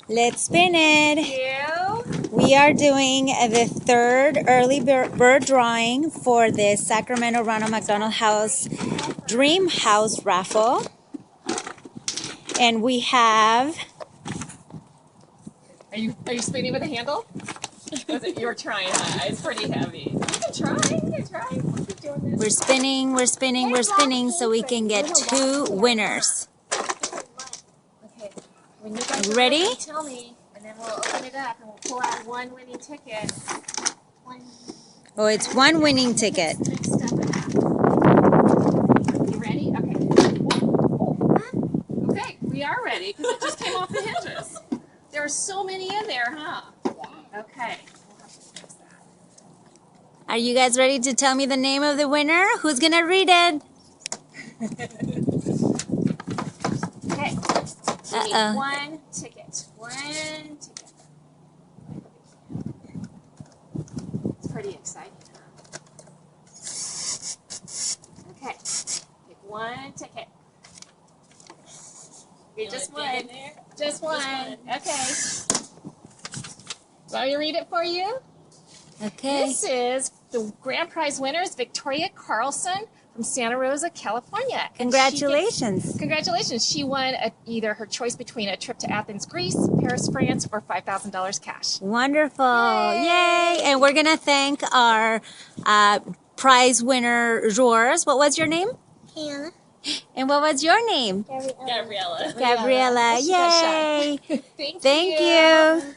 Let's spin it. You. We are doing the third early bird drawing for the Sacramento Ronald McDonald House Dream House raffle. And we have... Are you spinning with a handle? You're trying, huh? It's pretty heavy. You can try. We'll keep doing this. We're spinning so we can get 2 winners. Okay. When you guys Are you ready? tell me, and then we'll open it up and we'll pull out 1 winning ticket. Oh, it's 1 winning ticket. Mixed up in that. You ready? Okay. Okay, we are ready because it just came off the hinges. There are so many in there, huh? Okay. Are you guys ready to tell me the name of the winner? Who's gonna read it? Okay. We need Uh-oh. 1 ticket. 1 ticket. It's pretty exciting, huh? Okay. Pick 1 ticket. Okay, just one. Just one. Okay. Want me to read it for you? Okay. This is the grand prize winner is Victoria Carlson from Santa Rosa, California. And Congratulations. Congratulations. She won either her choice between a trip to Athens, Greece, Paris, France, or $5,000 cash. Wonderful. Yay. And we're going to thank our prize winner, George. What was your name? Hannah. And what was your name? Gabriella. Gabriella. Yay. Thank you.